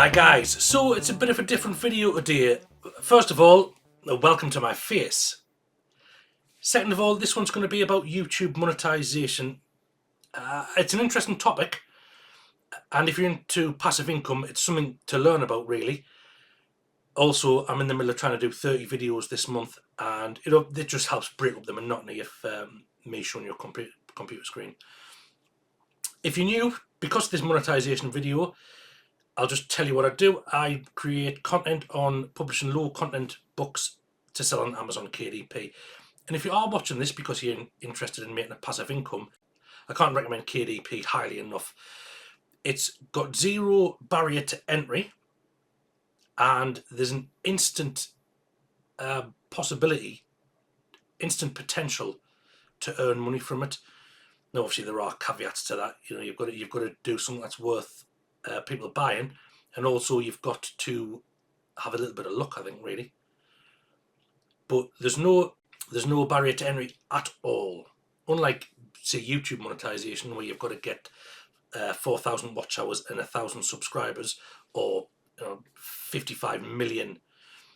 Hi guys, so it's a bit of a different video today. First of all, welcome to my face. Second of all, this one's going to be about YouTube monetization. It's an interesting topic, and if you're into passive income, it's something to learn about really. Also, I'm in the middle of trying to do 30 videos this month, and it just helps break up the monotony of me showing your computer screen. If you're new, because of this monetization video, I'll just tell you what I do. I create content on publishing low content books to sell on Amazon KDP. And if you are watching this because you're interested in making a passive income, I can't recommend KDP highly enough. It's got zero barrier to entry, and there's an instant possibility, instant potential to earn money from it. Now, obviously, there are caveats to that. You know, you've got to do something that's worth people buying, and also you've got to have a little bit of luck, I think, really. But there's no barrier to entry at all, unlike say YouTube monetization, where you've got to get 4,000 watch hours and 1,000 subscribers, or 55 million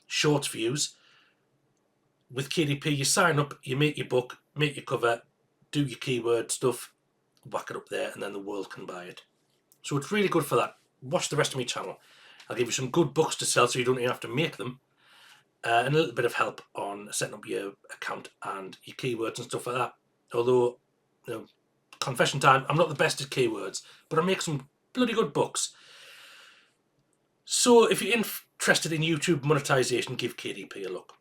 shorts views. With KDP, you sign up, you make your book, make your cover, do your keyword stuff, whack it up there, and then the world can buy it. So it's really good for that. Watch the rest of my channel. I'll give you some good books to sell so you don't even have to make them. And a little bit of help on setting up your account and your keywords and stuff like that. Although, confession time, I'm not the best at keywords, but I make some bloody good books. So if you're interested in YouTube monetization, give KDP a look.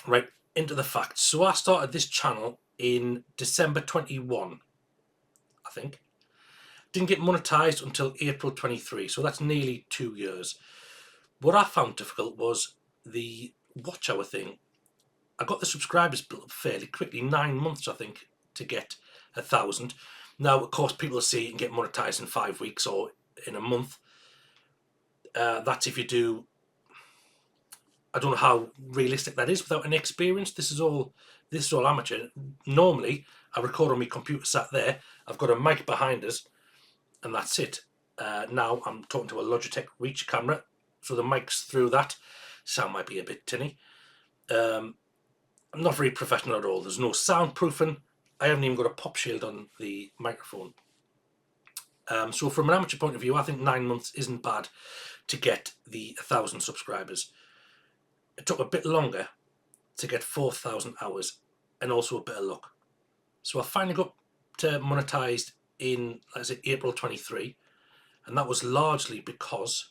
Right, into the facts. So I started this channel in December 21, I think. Didn't get monetized until April 23, so that's nearly 2 years. What I found difficult was the watch hour thing. I got the subscribers built up fairly quickly, 9 months I think, to get 1,000. Now, of course, people say you can get monetized in 5 weeks or in a month. That's if you do. I don't know how realistic that is without any experience. This is all amateur. Normally, I record on my computer sat there. I've got a mic behind us, and that's it. Now I'm talking to a Logitech Reach camera, so the mic's through that. Sound might be a bit tinny. I'm not very professional at all. There's no soundproofing. I haven't even got a pop shield on the microphone. So from an amateur point of view, I think 9 months isn't bad to get the 1,000 subscribers. It took a bit longer to get 4,000 hours and also a bit of luck. So I finally got to monetized in, like I said, April 23, and that was largely because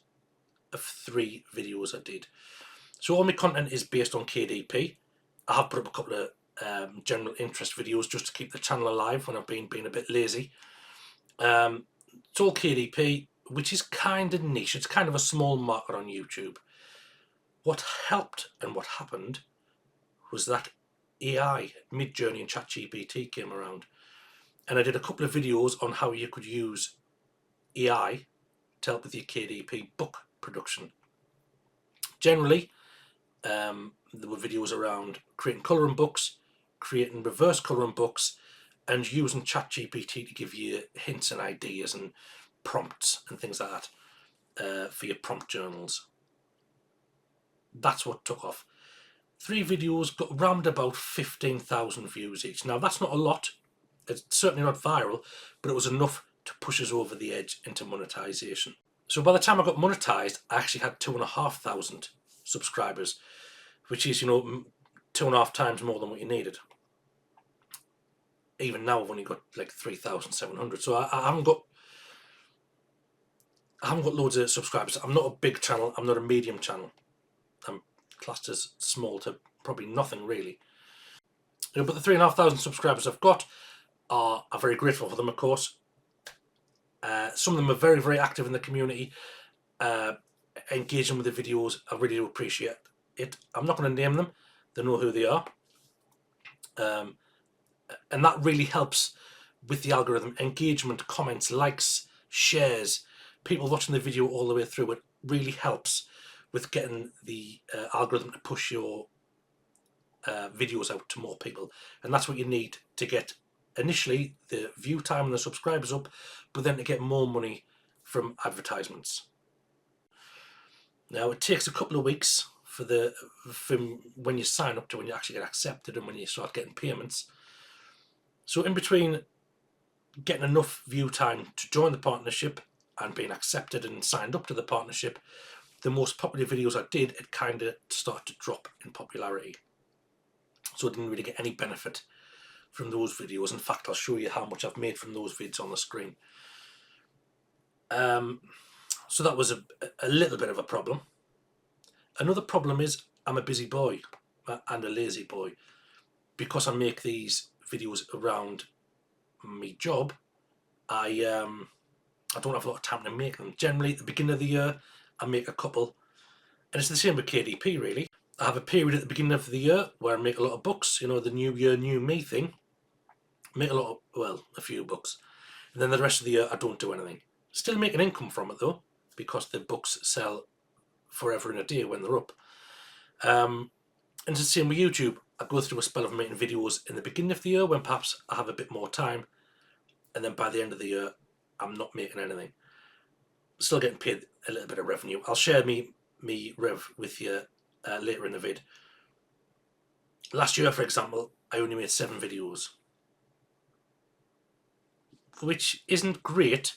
of 3 videos I did. So all my content is based on KDP. I have put up a couple of general interest videos just to keep the channel alive when I've been a bit lazy. It's all KDP, which is kind of niche. It's kind of a small market on YouTube. What helped and what happened was that AI, Midjourney and ChatGPT came around. And I did a couple of videos on how you could use AI to help with your KDP book production. Generally, there were videos around creating colouring books, creating reverse colouring books, and using ChatGPT to give you hints and ideas and prompts and things like that for your prompt journals. That's what took off. 3 videos got round about 15,000 views each. Now, that's not a lot. It's certainly not viral, but it was enough to push us over the edge into monetization. So by the time I got monetized, I actually had 2,500 subscribers, which is, 2.5 times more than what you needed. Even now, I've only got like 3,700. So I haven't got loads of subscribers. I'm not a big channel. I'm not a medium channel. I'm classed as small to probably nothing really. But the 3,500 subscribers I've got, I'm very grateful for them, of course. Some of them are very, very active in the community, engaging with the videos. I really do appreciate it. I'm not going to name them. They know who they are. And that really helps with the algorithm. Engagement, comments, likes, shares, people watching the video all the way through. It really helps with getting the algorithm to push your videos out to more people. And that's what you need to get initially the view time and the subscribers up, but then to get more money from advertisements. Now it takes a couple of weeks from when you sign up to when you actually get accepted and when you start getting payments. So in between getting enough view time to join the partnership and being accepted and signed up to the partnership, the most popular videos I did, it kind of started to drop in popularity. So I didn't really get any benefit from those videos. In fact, I'll show you how much I've made from those vids on the screen. So that was a little bit of a problem. Another problem is I'm a busy boy and a lazy boy. Because I make these videos around my job, I don't have a lot of time to make them. Generally, at the beginning of the year, I make a couple. And it's the same with KDP, really. I have a period at the beginning of the year where I make a lot of books, you know, the new year, new me thing. Make a lot of, well, a few books. And then the rest of the year, I don't do anything. Still make an income from it, though, because the books sell forever and a day when they're up. And it's the same with YouTube. I go through a spell of making videos in the beginning of the year when perhaps I have a bit more time. And then by the end of the year, I'm not making anything. Still getting paid a little bit of revenue. I'll share me rev with you later in the vid. Last year, for example, I only made 7 videos, which isn't great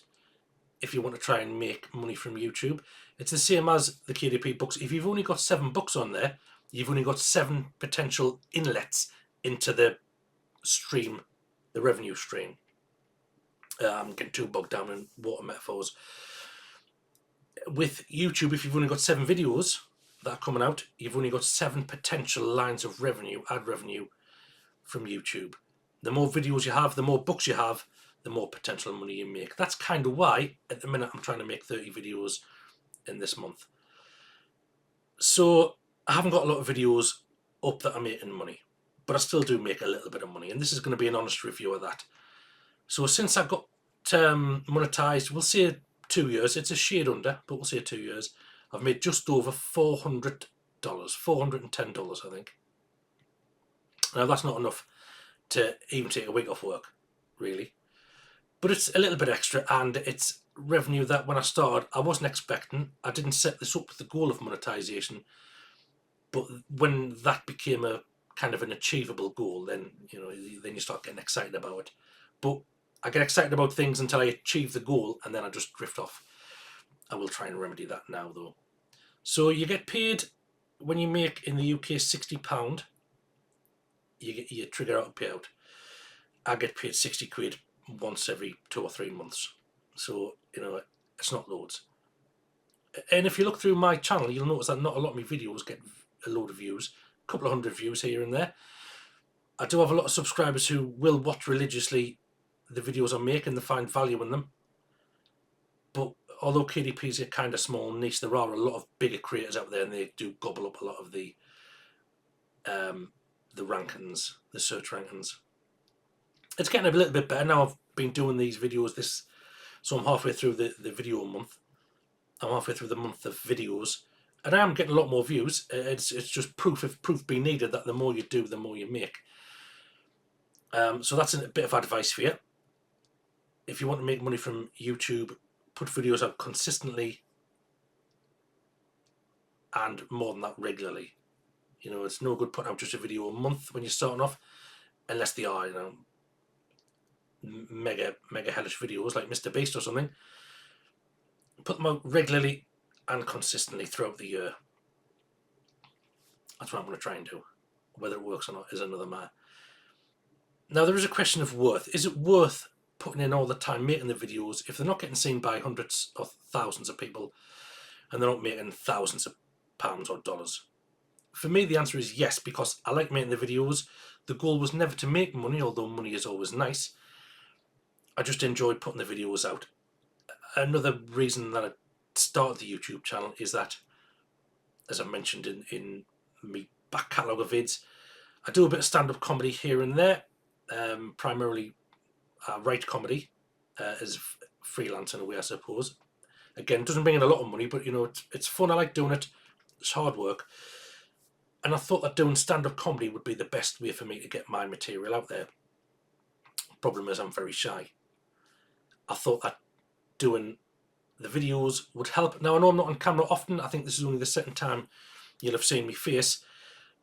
if you want to try and make money from YouTube. It's the same as the KDP books. If you've only got 7 books on there, you've only got 7 potential inlets into the stream, the revenue stream. I'm getting too bogged down in water metaphors. With YouTube, if you've only got 7 videos that are coming out, you've only got 7 potential lines of revenue, ad revenue from YouTube. The more videos you have, the more books you have, the more potential money you make. That's kind of why at the minute I'm trying to make 30 videos in this month. So I haven't got a lot of videos up that are making money, but I still do make a little bit of money, and this is going to be an honest review of that. So since I got monetized, we'll say 2 years. It's a shade under, but we'll say 2 years. I've made just over $400, $410, I think. Now that's not enough to even take a week off work, really. But it's a little bit extra, and it's revenue that when I started, I wasn't expecting. I didn't set this up with the goal of monetization, but when that became a kind of an achievable goal, then then you start getting excited about it. But I get excited about things until I achieve the goal, and then I just drift off. I will try and remedy that now, though. So you get paid when you make in the UK £60. You trigger out a payout. I get paid 60 quid once every 2 or 3 months. So, it's not loads. And if you look through my channel, you'll notice that not a lot of my videos get a load of views, a couple of hundred views here and there. I do have a lot of subscribers who will watch religiously the videos I make and they find value in them. But although KDP's a kind of small niche, there are a lot of bigger creators out there, and they do gobble up a lot of the rankings, the search rankings. It's getting a little bit better now. I've been doing these videos so I'm halfway through the video month. I'm halfway through the month of videos, and I am getting a lot more views. It's just proof, if proof be needed, that the more you do, the more you make. So that's a bit of advice for you. If you want to make money from YouTube, put videos out consistently and more than that regularly. It's no good putting out just a video a month when you're starting off, unless they are, mega hellish videos like Mr. Beast or something. Put them out regularly and consistently throughout the year. That's what I'm going to try and do. Whether it works or not is another matter. Now, there is a question of worth. Is it worth putting in all the time making the videos if they're not getting seen by hundreds or thousands of people and they're not making thousands of pounds or dollars? For me, the answer is yes, because I like making the videos. The goal was never to make money, although money is always nice. I just enjoyed putting the videos out. Another reason that I started the YouTube channel is that, as I mentioned in my back catalogue of vids, I do a bit of stand-up comedy here and there. Primarily I write comedy as freelance in a way, I suppose. Again, it doesn't bring in a lot of money, but it's fun. I like doing it. It's hard work. And I thought that doing stand-up comedy would be the best way for me to get my material out there. Problem is, I'm very shy. I thought that doing the videos would help. Now, I know I'm not on camera often. I think this is only the second time you'll have seen me face,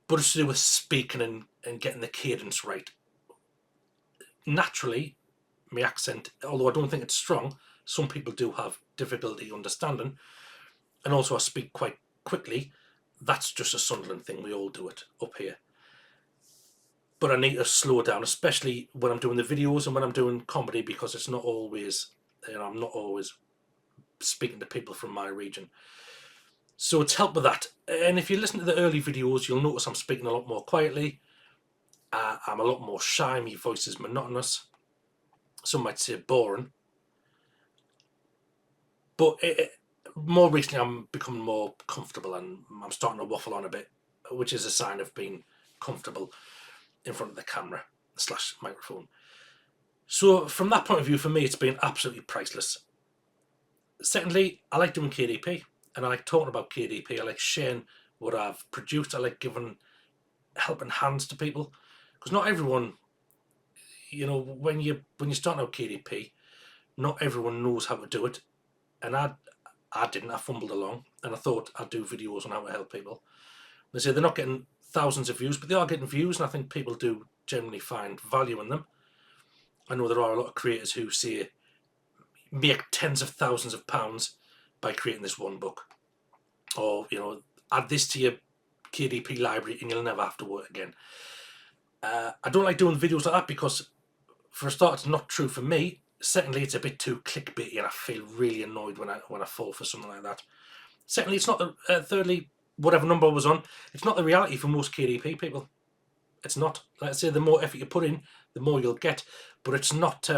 but it's to do with speaking and getting the cadence right. Naturally, my accent, although I don't think it's strong, some people do have difficulty understanding, and also I speak quite quickly. That's just a Sunderland thing. We all do it up here. But I need to slow down, especially when I'm doing the videos and when I'm doing comedy, because it's not always, I'm not always speaking to people from my region. So it's helped with that. And if you listen to the early videos, you'll notice I'm speaking a lot more quietly. I'm a lot more shy. My voice is monotonous. Some might say boring. But more recently, I'm becoming more comfortable and I'm starting to waffle on a bit, which is a sign of being comfortable in front of the camera / microphone. So from that point of view, for me, it's been absolutely priceless. Secondly, I like doing KDP and I like talking about KDP. I like sharing what I've produced. I like giving helping hands to people, because not everyone, when you start out KDP, not everyone knows how to do it. And I didn't. I fumbled along and I thought I'd do videos on how to help people. They say they're not getting thousands of views, but they are getting views, and I think people do generally find value in them. I know there are a lot of creators who say make tens of thousands of pounds by creating this one book, or add this to your KDP library and you'll never have to work again. I don't like doing videos like that because, for a start, it's not true for me. Secondly, it's a bit too clickbaity and I feel really annoyed when I fall for something like that. Secondly, it's not thirdly, whatever number I was on, it's not the reality for most KDP people. It's not. Let's say the more effort you put in, the more you'll get. But it's not.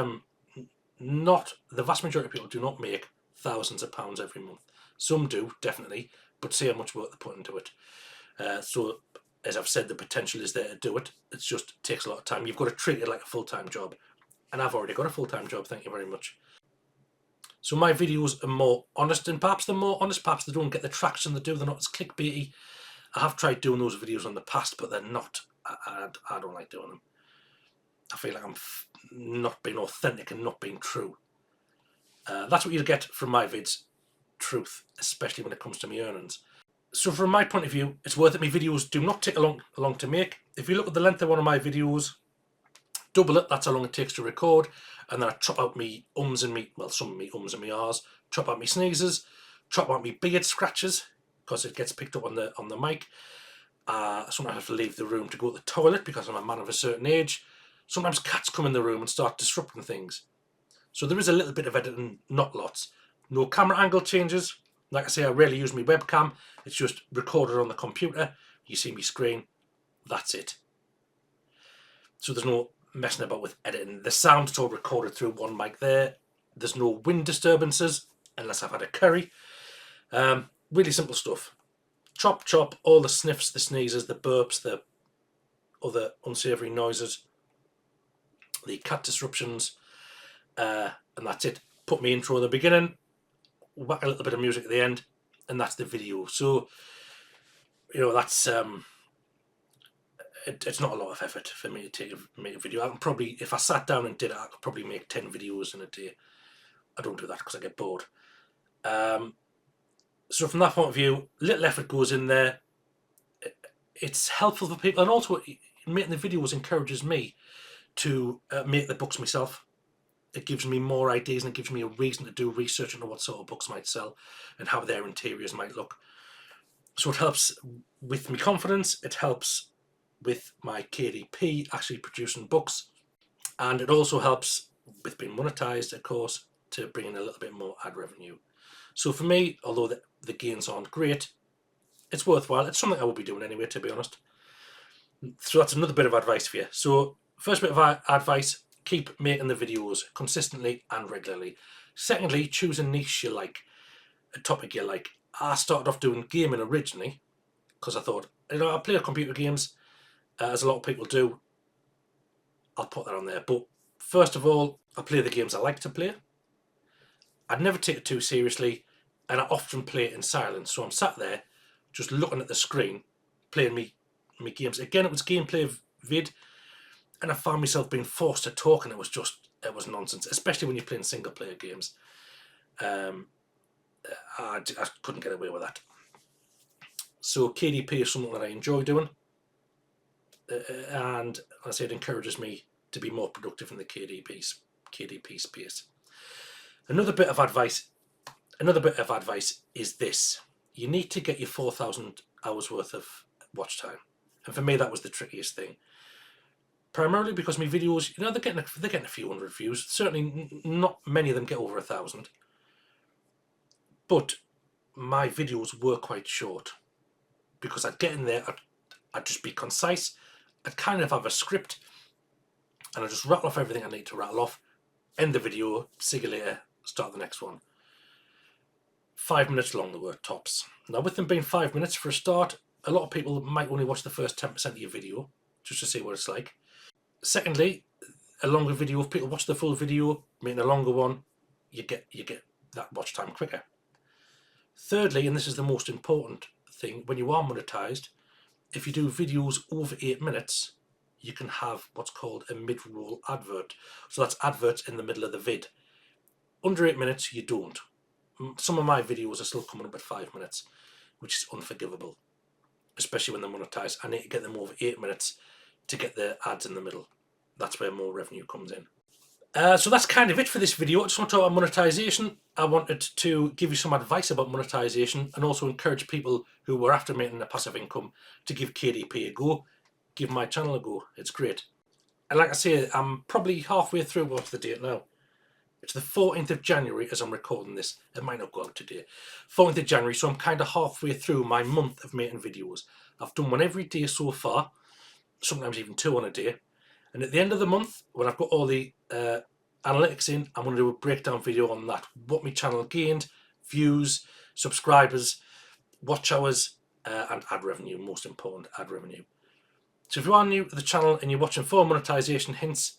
Not the vast majority of people do not make thousands of pounds every month. Some do, definitely, but see how much work they put into it. So, as I've said, the potential is there to do it. It just takes a lot of time. You've got to treat it like a full-time job. And I've already got a full-time job, thank you very much. So my videos are more honest, and perhaps they're more honest, perhaps they don't get the traction they do, they're not as clickbaity. I have tried doing those videos in the past, but they're not. I don't like doing them. I feel like I'm not being authentic and not being true. That's what you'll get from my vids, truth, especially when it comes to my earnings. So from my point of view, it's worth it. My videos do not take long to make. If you look at the length of one of my videos, double it, that's how long it takes to record, and then I chop out me ums and me, well, some of me ums and me ahs, chop out me sneezes, chop out me beard scratches, because it gets picked up on the mic. Sometimes I have to leave the room to go to the toilet because I'm a man of a certain age. Sometimes cats come in the room and start disrupting things. So there is a little bit of editing, not lots. No camera angle changes. Like I say, I rarely use my webcam. It's just recorded on the computer. You see me screen. That's it. So there's no messing about with editing. The sound's all recorded through one mic there. There's no wind disturbances unless I've had a curry. Really simple stuff. Chop, chop, all the sniffs, the sneezes, the burps, the other unsavoury noises, the cat disruptions, and that's it. Put my intro at the beginning, whack a little bit of music at the end, and that's the video. So, that's it's not a lot of effort for me to make a video. I can probably, if I sat down and did it, I could probably make 10 videos in a day. I don't do that because I get bored. So from that point of view, little effort goes in there. It's helpful for people, and also making the videos encourages me to make the books myself. It gives me more ideas and it gives me a reason to do research into what sort of books might sell and how their interiors might look. So it helps with my confidence, it helps with my KDP, actually producing books, and it also helps with being monetized, of course, to bring in a little bit more ad revenue. So for me, although the gains aren't great, it's worthwhile. It's something I will be doing anyway, to be honest. So that's another bit of advice for you. So first bit of advice, keep making the videos consistently and regularly. Secondly, choose a niche you like, a topic you like. I started off doing gaming originally because I thought, I play computer games, as a lot of people do. I'll put that on there. But first of all, I play the games I like to play. I'd never take it too seriously, and I often play it in silence. So I'm sat there just looking at the screen, playing me games. Again, it was gameplay vid, and I found myself being forced to talk, and it was nonsense, especially when you're playing single player games. I couldn't get away with that. So KDP is something that I enjoy doing, and I say it encourages me to be more productive in the KDP space. Another bit of advice is this: you need to get your 4,000 hours worth of watch time, and for me that was the trickiest thing. Primarily because my videos, they're getting a few hundred views. Certainly, not many of them get over 1,000, but my videos were quite short because I'd get in there, I'd just be concise, I'd kind of have a script, and I'd just rattle off everything I need to rattle off, end the video, see you later, start the next one. 5 minutes long, the word tops. Now, with them being 5 minutes for a start, a lot of people might only watch the first 10% of your video just to see what it's like. Secondly, a longer video, if people watch the full video, making a longer one, you get that watch time quicker. Thirdly, and this is the most important thing, when you are monetized, if you do videos over 8 minutes, you can have what's called a mid-roll advert. So that's adverts in the middle of the vid. Under 8 minutes, you don't. Some of my videos are still coming up at 5 minutes, which is unforgivable, especially when they're monetized. I need to get them over 8 minutes to get the ads in the middle. That's where more revenue comes in. So that's kind of it for this video. I just want to talk about monetization. I wanted to give you some advice about monetization and also encourage people who were after making a passive income to give KDP a go. Give my channel a go. It's great. And like I say, I'm probably halfway through. What's the date now? It's the 14th of January as I'm recording this. It might not go out today. 14th of January, so I'm kind of halfway through my month of making videos. I've done one every day so far, sometimes even 2 on a day. And at the end of the month, when I've got all the analytics in, I'm going to do a breakdown video on that. What my channel gained, views, subscribers, watch hours, and ad revenue. Most important, ad revenue. So if you are new to the channel and you're watching for monetization hints,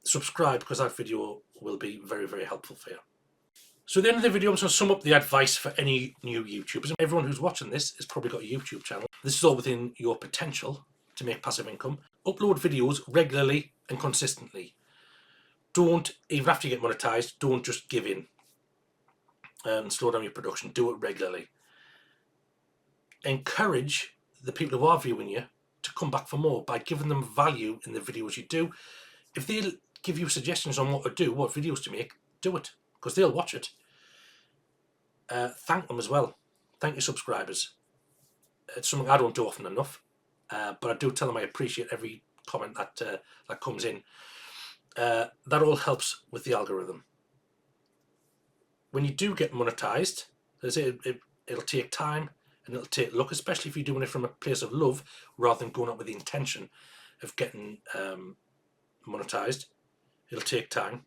subscribe because that video will be very, very helpful for you. So at the end of the video, I'm just going to sum up the advice for any new YouTubers. Everyone who's watching this has probably got a YouTube channel. This is all within your potential to make passive income. Upload videos regularly and consistently. Don't, even after you get monetized, don't just give in and slow down your production. Do it regularly. Encourage the people who are viewing you to come back for more by giving them value in the videos you do. If they give you suggestions on what to do, what videos to make, do it, because they'll watch it. Thank them as well. Thank your subscribers. It's something I don't do often enough, but I do tell them I appreciate every comment that comes in. That all helps with the algorithm. When you do get monetized, it'll take time and it'll take luck, especially if you're doing it from a place of love rather than going out with the intention of getting monetized. It'll take time.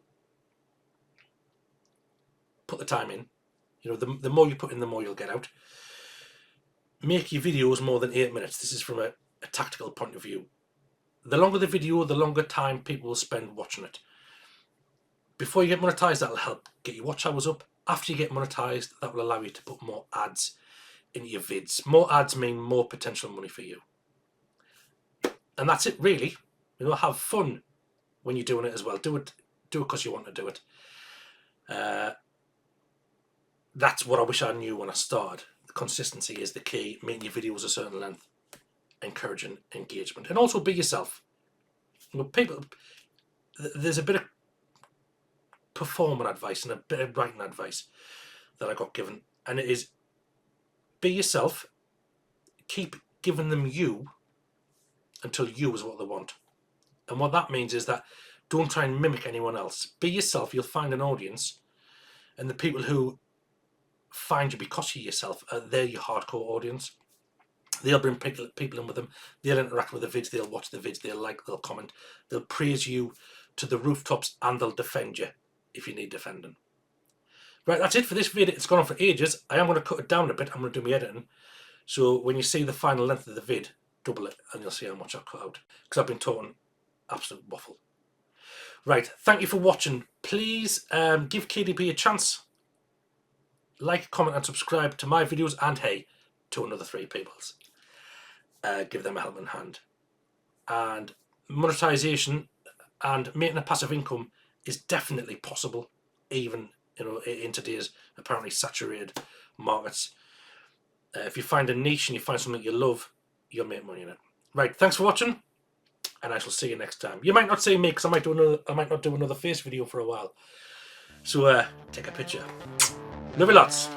Put the time in. The more you put in, the more you'll get out. Make your videos more than 8 minutes. This is from a tactical point of view. The longer the video, the longer time people will spend watching it. Before you get monetized, that'll help get your watch hours up. After you get monetized, that will allow you to put more ads into your vids. More ads mean more potential money for you. And that's it, really. Have fun when you're doing it as well. Do it because you want to do it. That's what I wish I knew when I started. The consistency is the key. Making your videos a certain length, encouraging engagement, and also be yourself. There's a bit of performing advice and a bit of writing advice that I got given, and it is be yourself. Keep giving them you until you is what they want. And what that means is that don't try and mimic anyone else. Be yourself. You'll find an audience, and the people who find you because you're yourself, they're your hardcore audience. They'll bring people in with them. They'll interact with the vids. They'll watch the vids. They'll like. They'll comment. They'll praise you to the rooftops, and they'll defend you if you need defending. Right, that's it for this video. It's gone on for ages. I am going to cut it down a bit. I'm going to do my editing. So when you see the final length of the vid, double it, and you'll see how much I've cut out. Because I've been talking absolute waffle. Right, thank you for watching. Please give KDP a chance. Like, comment, and subscribe to my videos, and hey, to another 3 people's. Give them a helping hand. And monetization and making a passive income is definitely possible, even you know, in today's apparently saturated markets. If you find a niche and you find something you love, you'll make money in it. Right, thanks for watching, and I shall see you next time. You might not see me because I might not do another face video for a while. So take a picture. Love you lots.